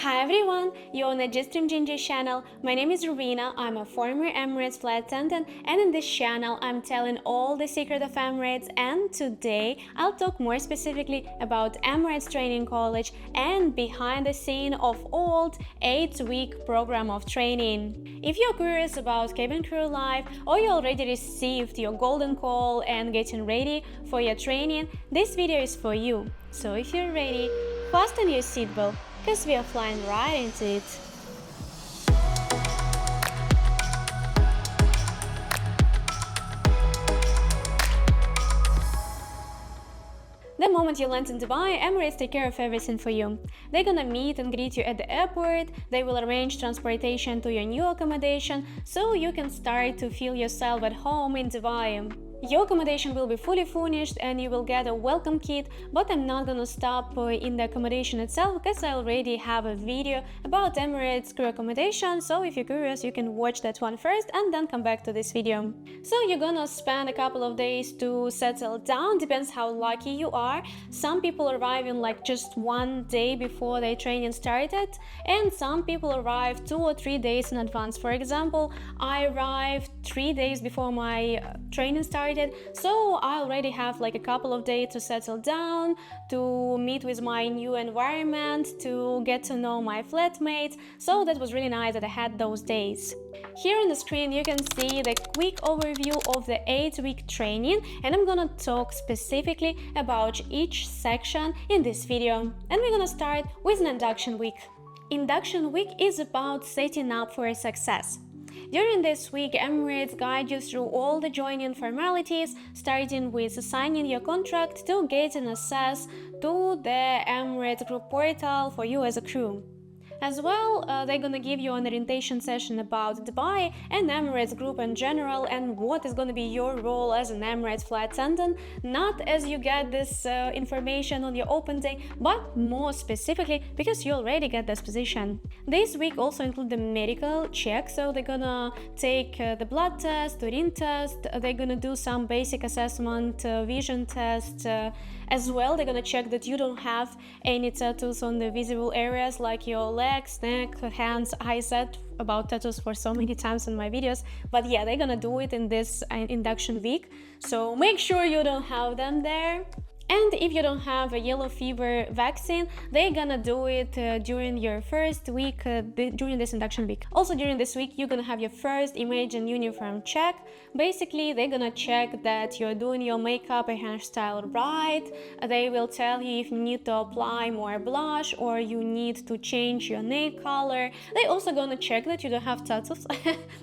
Hi everyone, you're on the Jestream Ginger channel. My name is Rubina, I'm a former Emirates flight attendant, and in this channel I'm telling all the secrets of Emirates, and today I'll talk more specifically about Emirates Training College and behind the scene of old 8-week program of training. If you're curious about cabin crew life or you already received your golden call and getting ready for your training, this video is for you. So if you're ready, fasten your seatbelt, because we are flying right into it. The moment you land in Dubai, Emirates take care of everything for you. They're gonna meet and greet you at the airport, they will arrange transportation to your new accommodation so you can start to feel yourself at home in Dubai. Your accommodation will be fully furnished and you will get a welcome kit, but I'm not gonna stop in the accommodation itself because I already have a video about Emirates crew accommodation, so if you're curious you can watch that one first and then come back to this video. So you're gonna spend a couple of days to settle down, depends how lucky you are. Some people arrive in like just one day before their training started, and some people arrive 2 or 3 days in advance. For example, I arrived 3 days before my training started, so I already have like a couple of days to settle down, to meet with my new environment, to get to know my flatmates, so that was really nice that I had those days. Here on the screen you can see the quick overview of the 8-week training, and I'm gonna talk specifically about each section in this video. And we're gonna start with an induction week. Induction week is about setting up for success. During this week, Emirates guide you through all the joining formalities, starting with signing your contract to getting access to the Emirates group portal for you as a crew. As well, they're gonna give you an orientation session about Dubai and Emirates group in general and what is gonna be your role as an Emirates flight attendant, not as you get this information on your open day, but more specifically because you already get this position. This week also include the medical check, so they're gonna take the blood test, urine test, they're gonna do some basic assessment, vision test. As well, they're gonna check that you don't have any tattoos on the visible areas like your legs, neck, hands. I said about tattoos for so many times in my videos, but yeah, they're gonna do it in this induction week, so make sure you don't have them there. And if you don't have a yellow fever vaccine, they're gonna do it during your first week, during this induction week. Also during this week, you're gonna have your first image and uniform check. Basically, they're gonna check that you're doing your makeup and hairstyle right. They will tell you if you need to apply more blush or you need to change your nail color. They're also gonna check that you don't have tattoos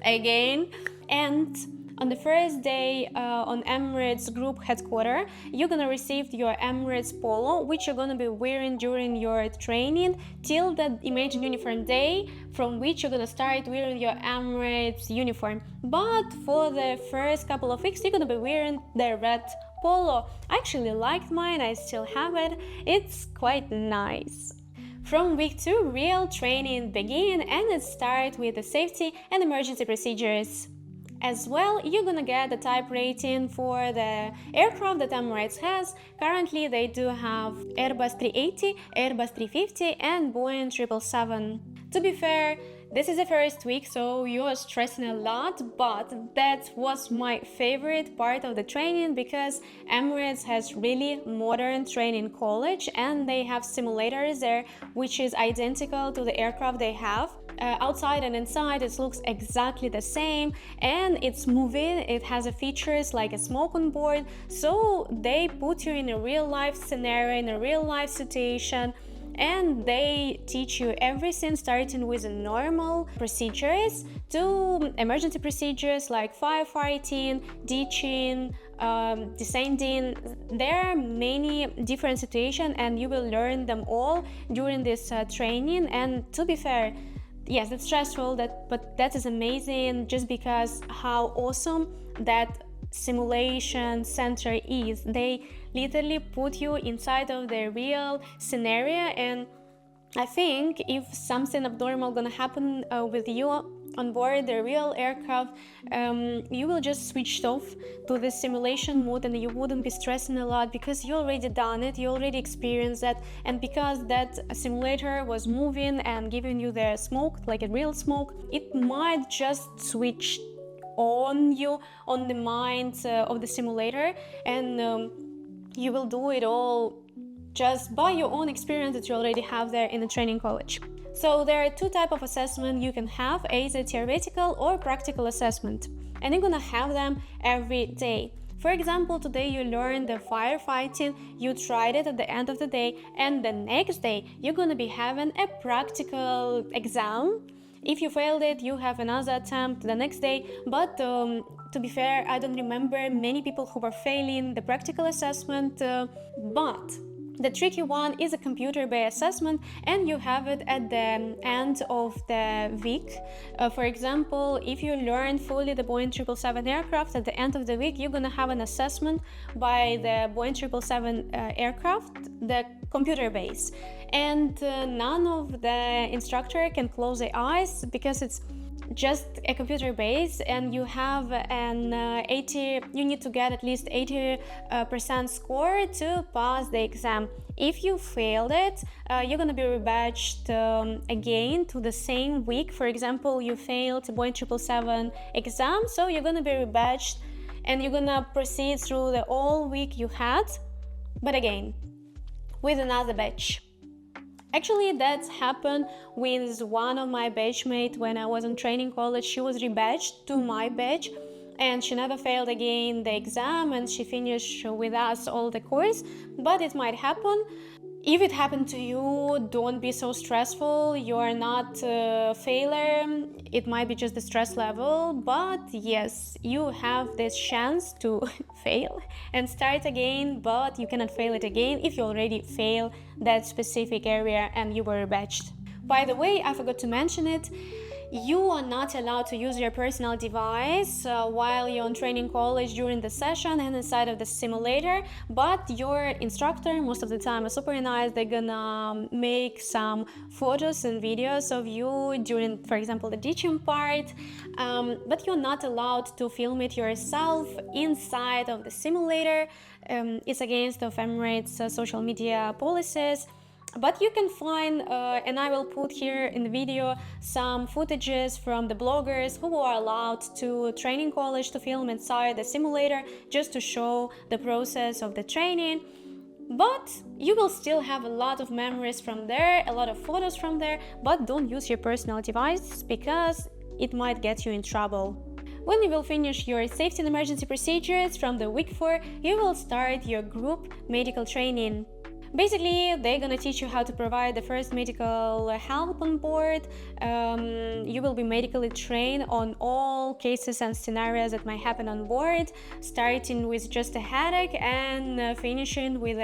again. And on the first day on Emirates Group headquarters, you're gonna receive your Emirates polo, which you're gonna be wearing during your training till the Imagine Uniform Day, from which you're gonna start wearing your Emirates uniform. But for the first couple of weeks, you're gonna be wearing the red polo. I actually liked mine, I still have it. It's quite nice. From week 2, real training begin, and it starts with the safety and emergency procedures. As well, you're gonna get the type rating for the aircraft that Emirates has. Currently, they do have Airbus 380, Airbus 350, and Boeing 777. To be fair, this is the first week, so you are stressing a lot, but that was my favorite part of the training because Emirates has really modern training college and they have simulators there, which is identical to the aircraft they have. Outside and inside it looks exactly the same, and it's moving, it has a features like a smoke on board, so they put you in a real life scenario, in a real life situation, and they teach you everything starting with normal procedures to emergency procedures like firefighting, ditching, descending. There are many different situations and you will learn them all during this training. And to be fair, yes, it's stressful, but that is amazing just because how awesome that simulation center is. They literally put you inside of the real scenario, and I think if something abnormal gonna happen with you on board the real aircraft, you will just switch off to the simulation mode and you wouldn't be stressing a lot because you already done it, you already experienced that, and because that simulator was moving and giving you the smoke, like a real smoke, it might just switch on you on the mind of the simulator, and you will do it all just by your own experience that you already have there in the training college. So there are two types of assessment you can have, either theoretical or practical assessment, and you're gonna have them every day. For example, today you learned the firefighting, you tried it at the end of the day, and the next day you're gonna be having a practical exam. If you failed it, you have another attempt the next day, but to be fair, I don't remember many people who were failing the practical assessment, but the tricky one is a computer-based assessment, and you have it at the end of the week. For example, if you learn fully the Boeing 777 aircraft, at the end of the week, you're gonna have an assessment by the Boeing 777 aircraft, the computer-based. And none of the instructor can close their eyes because it's just a computer base, and you have an you need to get at least 80% score to pass the exam. If you failed it, you're gonna be rebadged again to the same week. For example, you failed Boeing 777 exam, so you're gonna be rebadged and you're gonna proceed through the whole week you had, but again with another batch. Actually, that's happened with one of my batchmates when I was in training college. She was rebadged to my batch and she never failed again the exam, and she finished with us all the course. But it might happen. If it happened to you, don't be so stressful. You are not a failure. It might be just the stress level, but yes, you have this chance to fail and start again, but you cannot fail it again if you already failed that specific area and you were batched. By the way, I forgot to mention it. You are not allowed to use your personal device while you're on training college during the session and inside of the simulator, but your instructor, most of the time are super nice, they're gonna make some photos and videos of you during, for example, the teaching part, but you're not allowed to film it yourself inside of the simulator. It's against the Emirates social media policies. But you can find, and I will put here in the video, some footages from the bloggers who are allowed to training college to film inside the simulator just to show the process of the training. But you will still have a lot of memories from there, a lot of photos from there, but don't use your personal device because it might get you in trouble. When you will finish your safety and emergency procedures from the week 4, you will start your group medical training. Basically, they're gonna teach you how to provide the first medical help on board. You will be medically trained on all cases and scenarios that might happen on board, starting with just a headache and finishing with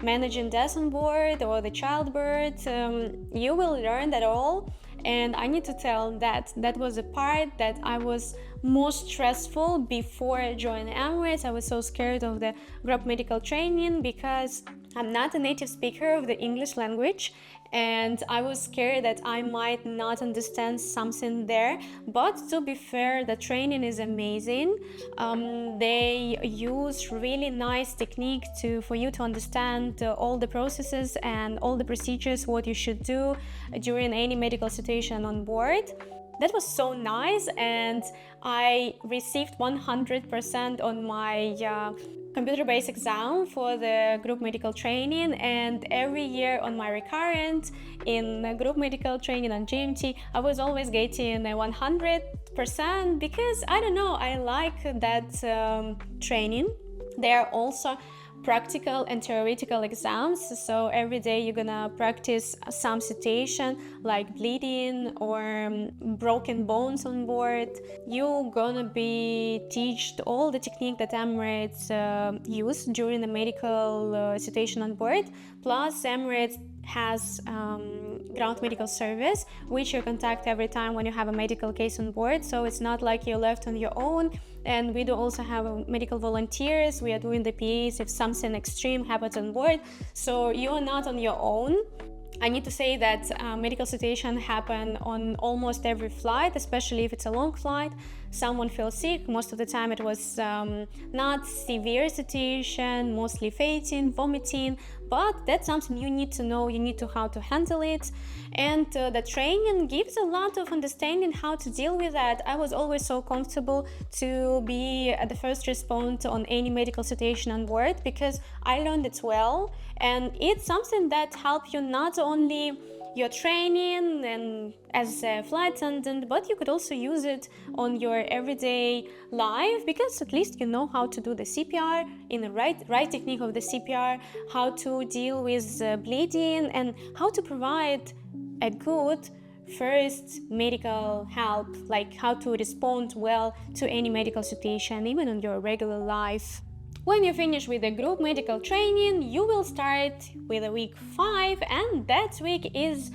managing death on board or the childbirth. You will learn that all. And I need to tell that was a part that I was most stressful before joining Emirates. I was so scared of the group medical training because I'm not a native speaker of the English language, and I was scared that I might not understand something there. But to be fair, the training is amazing. They use really nice technique for you to understand all the processes and all the procedures, what you should do during any medical situation on board. That was so nice, and I received 100% on my computer-based exam for the group medical training, and every year on my recurrent in group medical training on GMT, I was always getting 100% because I don't know, I like that training. There are also practical and theoretical exams, so every day you're gonna practice some situation like bleeding or broken bones on board. You're gonna be taught all the technique that Emirates use during the medical situation on board. Plus Emirates has ground medical service, which you contact every time when you have a medical case on board, so it's not like you're left on your own. And we do also have medical volunteers. We are doing the PAs if something extreme happens on board, so you are not on your own. I need to say that medical situation happen on almost every flight, especially if it's a long flight. Someone feels sick. Most of the time it was not severe situation, mostly fainting, vomiting, but that's something you need to know. You need to how to handle it, and the training gives a lot of understanding how to deal with that. I was always so comfortable to be at the first response on any medical situation on board because I learned it well, and it's something that helps you not only your training and as a flight attendant, but you could also use it on your everyday life because at least you know how to do the CPR in the right technique of the CPR, how to deal with bleeding, and how to provide a good first medical help, like how to respond well to any medical situation, even in your regular life. When you finish with the group medical training, you will start with a week 5, and that week is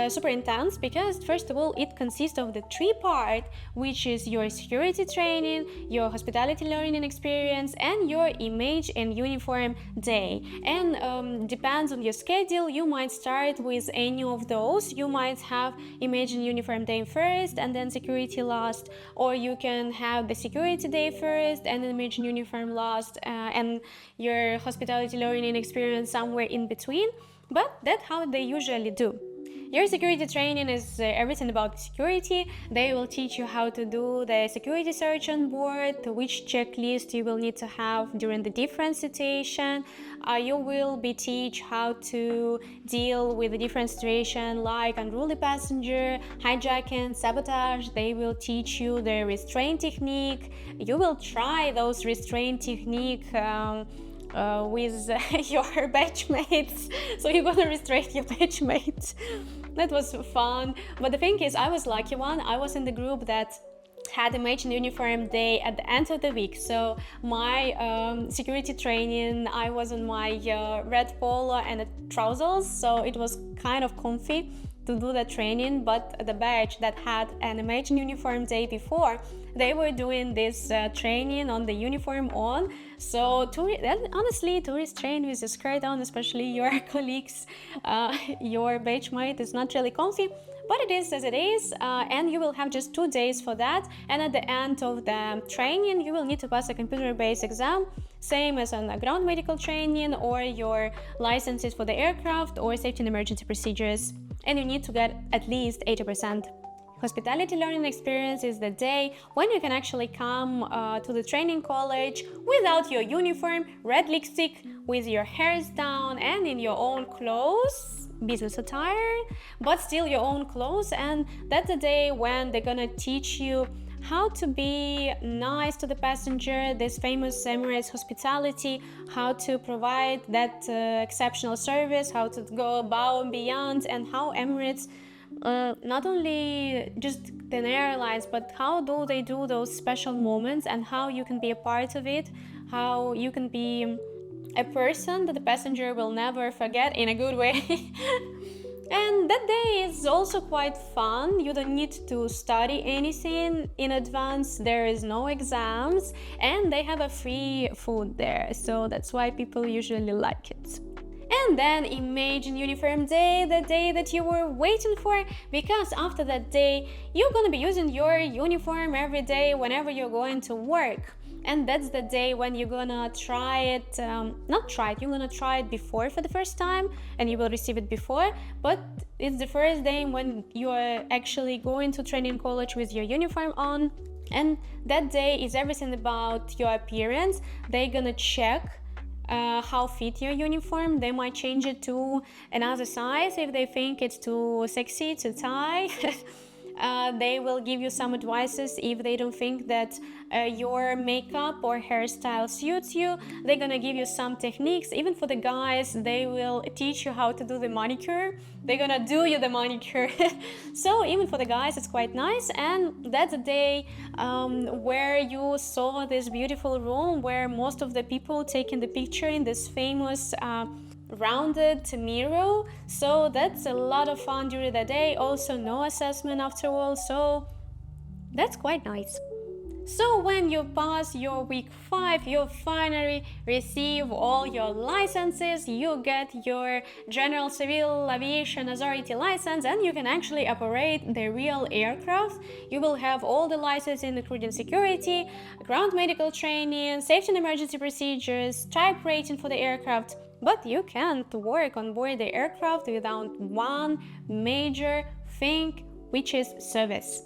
super intense because first of all it consists of the 3 part, which is your security training, your hospitality learning experience, and your image and uniform day. And depends on your schedule, you might start with any of those. You might have image and uniform day first and then security last, or you can have the security day first and then image and uniform last, and your hospitality learning experience somewhere in between. But that's how they usually do. Your security training is everything about security. They will teach you how to do the security search on board, which checklist you will need to have during the different situation. You will be teach how to deal with a different situation like unruly passenger, hijacking, sabotage. They will teach you the restraint technique. You will try those restraint technique with your batchmates, so you're gonna restrain your batchmates. That was fun, but the thing is I was lucky one. I was in the group that had a match and uniform day at the end of the week, so my security training, I was in my red polo and trousers, so it was kind of comfy to do the training. But the batch that had an match and uniform day before, they were doing this training on the uniform on. So honestly, to restrain with the skirt on, especially your colleagues, your batchmate, is not really comfy, but it is as it is, and you will have just 2 days for that. And at the end of the training, you will need to pass a computer-based exam, same as on a ground medical training or your licenses for the aircraft or safety and emergency procedures, and you need to get at least 80%. Hospitality learning experience is the day when you can actually come to the training college without your uniform, red lipstick, with your hairs down and in your own clothes, business attire, but still your own clothes. And that's the day when they're gonna teach you how to be nice to the passenger, this famous Emirates hospitality, how to provide that exceptional service, how to go above and beyond, and how Emirates not only just the airlines, but how do they do those special moments and how you can be a part of it, how you can be a person that the passenger will never forget in a good way. And that day is also quite fun. You don't need to study anything in advance. There is no exams, and they have a free food there, so that's why people usually like it. And then imagine uniform day, the day that you were waiting for, because after that day you're gonna be using your uniform every day whenever you're going to work. And that's the day when you're gonna try it, you're gonna try it before for the first time, and you will receive it before, but it's the first day when you're actually going to training college with your uniform on. And that day is everything about your appearance. They're gonna check how fit your uniform. They might change it to another size if they think it's too sexy to tie. They will give you some advices if they don't think that your makeup or hairstyle suits you. They're gonna give you some techniques. Even for the guys, they will teach you how to do the manicure. They're gonna do you the manicure. So even for the guys, it's quite nice. And that's the day where you saw this beautiful room where most of the people taking the picture in this famous rounded mirror. So that's a lot of fun during the day. Also no assessment after all, so that's quite nice. So when you pass your week 5, you finally receive all your licenses, you get your General Civil Aviation Authority license, and you can actually operate the real aircraft. You will have all the licenses including security, ground medical training, safety and emergency procedures, type rating for the aircraft. But you can't work on board the aircraft without one major thing, which is service.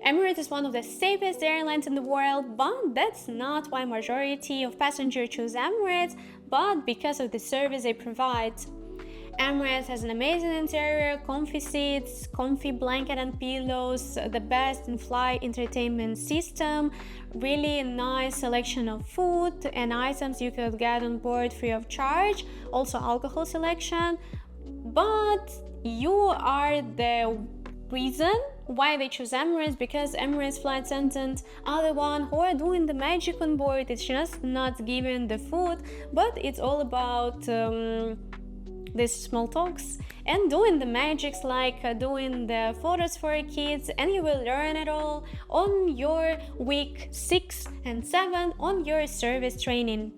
Emirates is one of the safest airlines in the world, but that's not why majority of passengers choose Emirates, but because of the service they provide. Emirates has an amazing interior, comfy seats, comfy blanket and pillows, the best in-flight entertainment system, really nice selection of food and items you could get on board free of charge, also alcohol selection. But you are the reason why they choose Emirates, because Emirates flight attendants are the one who are doing the magic on board. It's just not giving the food, but it's all about these small talks and doing the magics, like doing the photos for kids, and you will learn it all on your week 6 and 7 on your service training.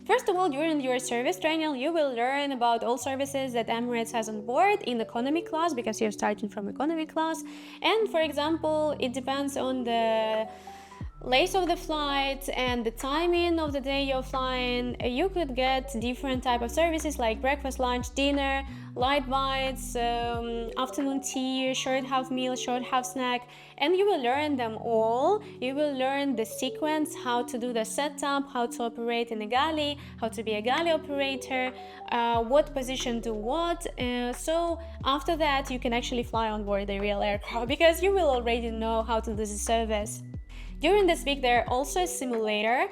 First of all, during your service training, you will learn about all services that Emirates has on board in economy class, because you're starting from economy class. And for example, it depends on the length of the flight and the timing of the day you're flying. You could get different type of services like breakfast, lunch, dinner, light bites, afternoon tea, short half meal, short half snack, and you will learn them all. You will learn the sequence, how to do the setup, how to operate in a galley, how to be a galley operator, what position do what. So after that, you can actually fly on board the real aircraft, because you will already know how to do the service. During this week, there are also a simulator.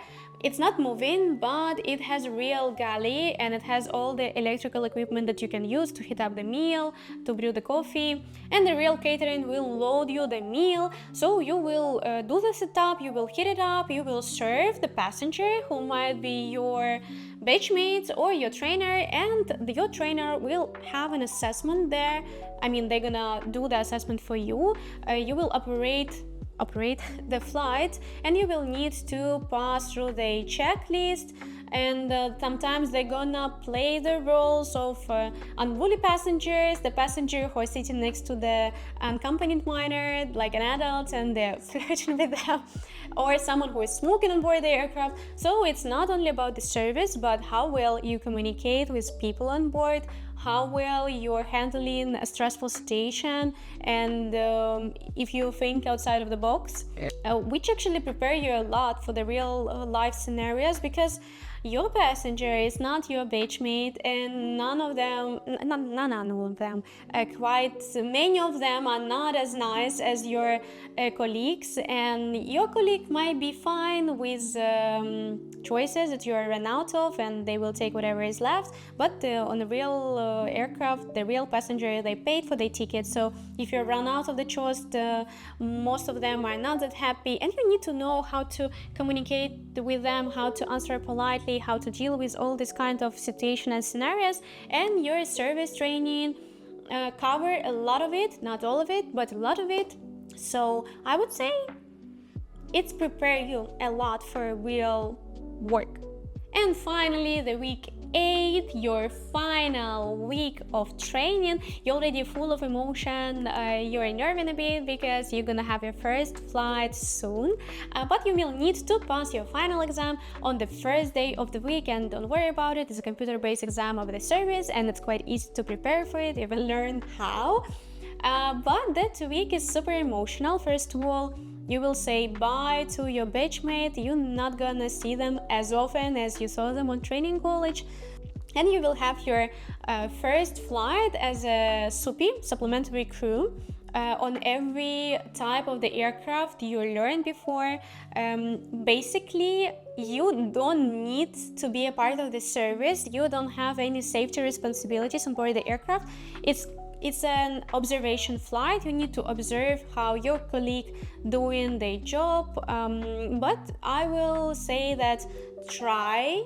It's not moving, but it has a real galley, and it has all the electrical equipment that you can use to heat up the meal, to brew the coffee, and the real catering will load you the meal. So you will do the setup, you will heat it up, you will serve the passenger who might be your batchmate or your trainer, and your trainer will have an assessment there. I mean, they're gonna do the assessment for you. You will operate the flight, and you will need to pass through the checklist, and sometimes they're gonna play the roles of unruly passengers, the passenger who are sitting next to the unaccompanied minor, like an adult, and they're flirting with them, or someone who is smoking on board the aircraft. So it's not only about the service, but how well you communicate with people on board, how well you're handling a stressful situation, and if you think outside of the box, which actually prepare you a lot for the real life scenarios, because your passenger is not your batchmate, and none of them, quite many of them are not as nice as your colleagues, and your colleague might be fine with choices that you are run out of, and they will take whatever is left. But on the real aircraft, the real passenger, they paid for their ticket, so if you run out of the choice, most of them are not that happy, and you need to know how to communicate with them, how to answer politely, how to deal with all this kind of situation and scenarios. And your service training cover a lot of it, not all of it, but a lot of it. So I would say it's prepare you a lot for real work. And finally, the week 8, your final week of training. You're already full of emotion, you're nerving a bit because you're gonna have your first flight soon, but you will need to pass your final exam on the first day of the week, and don't worry about it. It's a computer-based exam of the service, and it's quite easy to prepare for it. You will learn how, but that week is super emotional. First of all, you will say bye to your batchmate. You're not gonna see them as often as you saw them on training college. And you will have your first flight as a SUPY, supplementary crew, on every type of the aircraft you learned before. Basically, you don't need to be a part of the service. You don't have any safety responsibilities on board the aircraft. It's an observation flight. You need to observe how your colleague doing their job, but I will say that try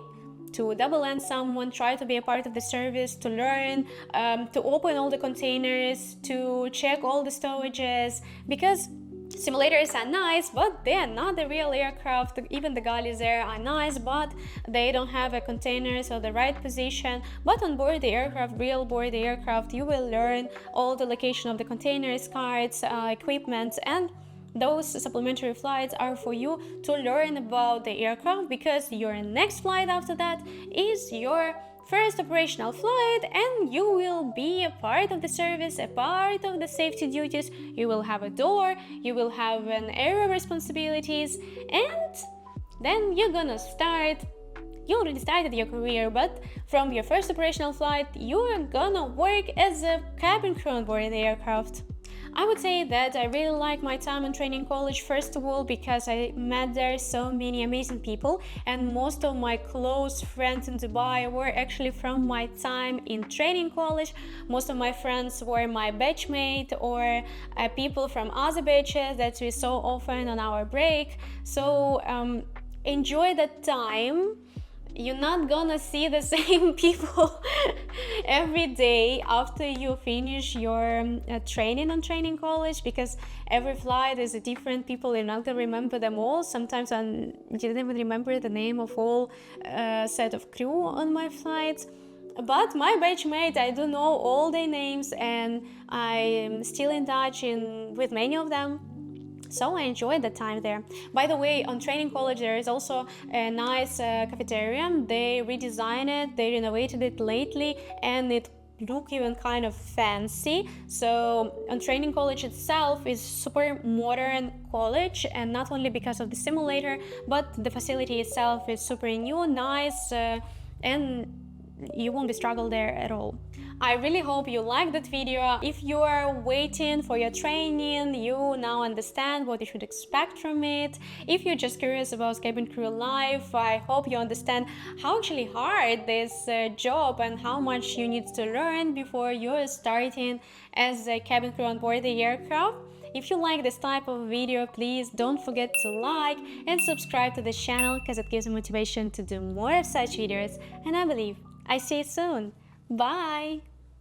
to double land someone, try to be a part of the service, to learn, to open all the containers, to check all the storages, because Simulators are nice, but they are not the real aircraft. Even the galleys there are nice, but they don't have a containers or the right position. But on board the aircraft, real board the aircraft, you will learn all the location of the containers, cards, equipment, and those supplementary flights are for you to learn about the aircraft, because your next flight after that is your first operational flight, and you will be a part of the service, a part of the safety duties. You will have a door, you will have an area responsibilities, and then you're gonna start. You already started your career, but from your first operational flight, you're gonna work as a cabin crew on board the aircraft. I would say that I really like my time in training college, first of all because I met there so many amazing people, and most of my close friends in Dubai were actually from my time in training college. Most of my friends were my batchmate or people from other batches that we saw often on our break. So enjoy that time. You're not gonna see the same people every day after you finish your training on training college, because every flight is a different people. You're not gonna remember them all. Sometimes I didn't even remember the name of all set of crew on my flights. But my batchmate, I do know all their names, and I'm still in touch with many of them. So I enjoyed the time there. By the way, on training college there is also a nice cafeteria. They redesigned it, they renovated it lately, and it look even kind of fancy. So on training college itself is super modern college, and not only because of the simulator, but the facility itself is super new, nice, and you won't be struggle there at all. I really hope you liked that video. If you are waiting for your training, you now understand what you should expect from it. If you're just curious about cabin crew life, I hope you understand how actually hard this job and how much you need to learn before you're starting as a cabin crew on board the aircraft. If you like this type of video, please don't forget to like and subscribe to the channel, because it gives me motivation to do more of such videos, and I believe I see you soon. Bye!